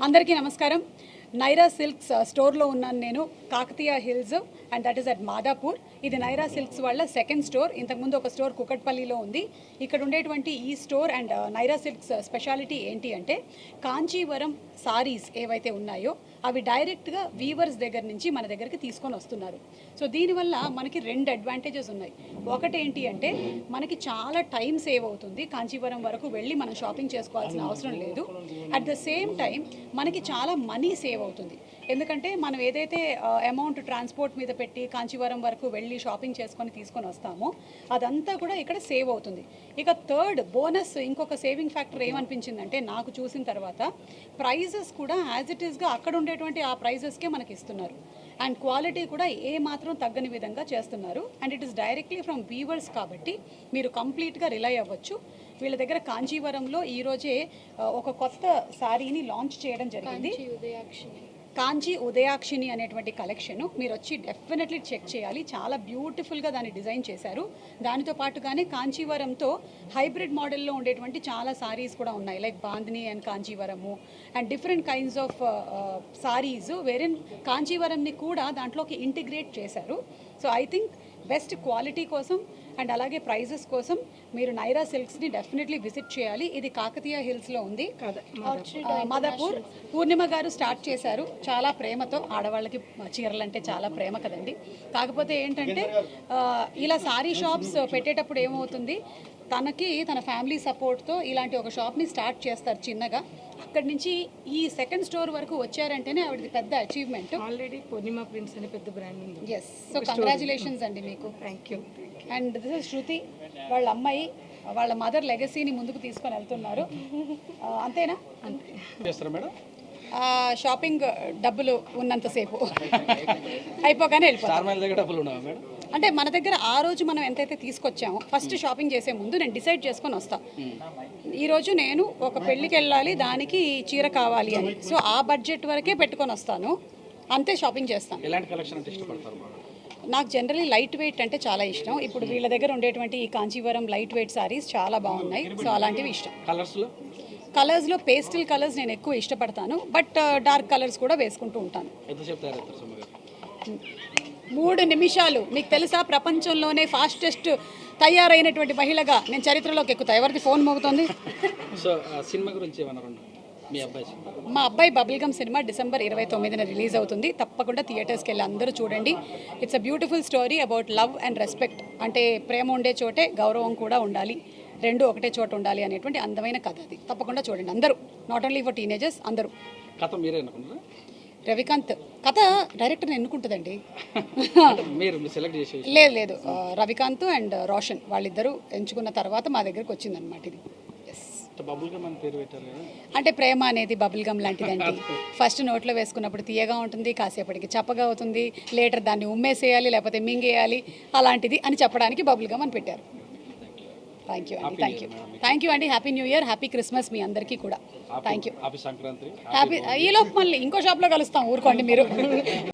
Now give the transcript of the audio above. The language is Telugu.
అందరికీ నమస్కారం. నైరా సిల్క్స్ స్టోర్లో ఉన్నాను నేను, Kakatiya hills, and that is at Madhapur. ఇది నైరా సిల్క్స్ వాళ్ళ సెకండ్ స్టోర్. ఇంతకుముందు ఒక స్టోర్ కుకట్పల్లిలో ఉంది. ఇక్కడ ఉండేటువంటి ఈ store and Naira silks speciality ఏంటి అంటే కాంచీవరం సారీస్ ఏవైతే ఉన్నాయో అవి డైరెక్ట్గా వీవర్స్ దగ్గర నుంచి మన దగ్గరికి తీసుకొని వస్తున్నారు. సో దీనివల్ల మనకి రెండు అడ్వాంటేజెస్ ఉన్నాయి. ఒకటి ఏంటి అంటే మనకి చాలా టైం సేవ్ అవుతుంది. కాంచీవరం వరకు వెళ్ళి మనం షాపింగ్ చేసుకోవాల్సిన అవసరం లేదు. అట్ ద సేమ్ టైం మనకి చాలా మనీ సేవ్ అవుతుంది. ఎందుకంటే మనం ఏదైతే అమౌంట్ ట్రాన్స్పోర్ట్ మీద పెట్టి కాంచీవరం వరకు వెళ్ళి షాపింగ్ చేసుకొని తీసుకొని వస్తామో అదంతా కూడా ఇక్కడ సేవ్ అవుతుంది. ఇక థర్డ్ బోనస్ ఇంకొక సేవింగ్ ఫ్యాక్టర్ ఏమనిపించిందంటే నాకు చూసిన తర్వాత ప్రైజెస్ కూడా యాజ్ ఇట్ ఈస్గా అక్కడ ఉండేటువంటి ఆ ప్రైజెస్కే మనకి ఇస్తున్నారు. అండ్ క్వాలిటీ కూడా ఏ మాత్రం తగ్గని విధంగా చేస్తున్నారు. And it is directly from weavers కాబట్టి మీరు కంప్లీట్గా రిలై అవ్వచ్చు. వీళ్ళ దగ్గర కాంచీవరంలో ఈరోజే ఒక కొత్త శారీని లాంచ్ చేయడం జరిగింది. కాంచీ ఉదయాక్షిని అనేటువంటి కలెక్షన్ మీరు వచ్చి డెఫినెట్లీ చెక్ చేయాలి. చాలా బ్యూటిఫుల్గా దాన్ని డిజైన్ చేశారు. దానితో పాటుగానే కాంచీవరంతో హైబ్రిడ్ మోడల్లో ఉండేటువంటి చాలా సారీస్ కూడా ఉన్నాయి, like bandhani and Kanchivaram and different kinds of saris వేరిన్ కాంచీవరంని కూడా దాంట్లోకి ఇంటిగ్రేట్ చేశారు. So I think best quality కోసం అండ్ అలాగే ప్రైజెస్ కోసం మీరు నైరా సిల్క్స్ని డెఫినెట్లీ విజిట్ చేయాలి. ఇది కాకతీయ హిల్స్లో ఉంది, మాదాపూర్. పూర్ణిమ గారు స్టార్ట్ చేశారు చాలా ప్రేమతో. ఆడవాళ్ళకి చీరలు అంటే చాలా ప్రేమ కదండి. కాకపోతే ఏంటంటే ఇలా సారీ షాప్స్ పెట్టేటప్పుడు ఏమవుతుంది, తన ఫ్యామిలీ సపోర్ట్తో ఇలాంటి ఒక షాప్ని స్టార్ట్ చేస్తారు చిన్నగా. అక్కడి నుంచి ఈ సెకండ్ స్టోర్ వరకు వచ్చారంటేనే ఆవిడది పెద్ద అచీవ్మెంట్. ఆల్రెడీ పూర్ణిమ ప్రింట్స్ అనే పెద్ద బ్రాండ్ ఉంది. ఎస్, సో కంగ్రాచులేషన్స్ అండి మీకు. Thank you. And this is Shruti, వాళ్ళ అమ్మాయి వాళ్ళ మదర్ లెగసీని ముందుకు తీసుకొని వెళ్తున్నారు. అంతేనా? చేస్తారా మేడం? షాపింగ్ డబ్బులు ఉన్నంతసేపు అయిపోగానే వెళ్ళిపోతాం. అంటే మన దగ్గర ఆ రోజు మనం ఎంతైతే తీసుకొచ్చామో ఫస్ట్ షాపింగ్ చేసే ముందు నేను డిసైడ్ చేసుకొని వస్తాను. ఈరోజు నేను ఒక పెళ్ళికి వెళ్ళాలి, దానికి చీర కావాలి అని. సో ఆ బడ్జెట్ వరకే పెట్టుకొని వస్తాను, అంతే షాపింగ్ చేస్తాను. ఎలాంటి కలెక్షన్ అంటే ఇష్టపడతారు? నాకు జనరలీ లైట్ వెయిట్ అంటే చాలా ఇష్టం. ఇప్పుడు వీళ్ళ దగ్గర ఉండేటువంటి ఈ కాంచీవరం లైట్ వెయిట్ సారీస్ చాలా బాగున్నాయి. సో అలాంటివి ఇష్టం. కలర్స్లో పేస్టిల్ కలర్స్ నేను ఎక్కువ ఇష్టపడతాను, బట్ డార్క్ కలర్స్ కూడా వేసుకుంటూ ఉంటాను. 3 నిమిషాలు. మీకు తెలుసా, ప్రపంచంలోనే ఫాస్టెస్ట్ తయారైనటువంటి మహిళగా నేను చరిత్రలోకి ఎక్కుతా. ఎవరికి ఫోన్ మోగుతోంది? సినిమా గురించి మా అబ్బాయి బబుల్గమ్ సినిమా డిసెంబర్ 29న రిలీజ్ అవుతుంది. తప్పకుండా థియేటర్స్కి వెళ్ళి అందరూ చూడండి. It's a beautiful story about love and respect. అంటే ప్రేమ ఉండే చోటే గౌరవం కూడా ఉండాలి, రెండు ఒకటే చోట ఉండాలి అనేటువంటి అందమైన కథ అది. తప్పకుండా చూడండి అందరూ, నాట్ ఓన్లీ ఫర్ టీనేజర్స్, అందరూ. కథ మీరే అనుకుంటారా? రవికాంత్ కథ డైరెక్టర్ని ఎన్నుకుంటుందండి. లేదు లేదు, రవికాంత్ అండ్ రోషన్ వాళ్ళిద్దరూ ఎంచుకున్న తర్వాత మా దగ్గరకు వచ్చిందనమాట ఇది. అంటే ప్రేమ అనేది బబుల్ గమ్ లాంటిదండి. ఫస్ట్ నోట్లో వేసుకున్నప్పుడు తీయగా ఉంటుంది, కాసేపటికి చప్పగా అవుతుంది, లేటర్ దాన్ని ఉమ్మేసేయాలి లేకపోతే మింగేయాలి, అలాంటిది అని చెప్పడానికి బబుల్ గమ్ అని పెట్టారు. థ్యాంక్ యూ అండి. థ్యాంక్ యూ అండి. Happy new year, happy Christmas మీ అందరికీ కూడా. Thank you. హ్యాపీ. ఈలోపు మళ్ళీ ఇంకో షాప్లో కలుస్తాం, ఊరుకోండి మీరు.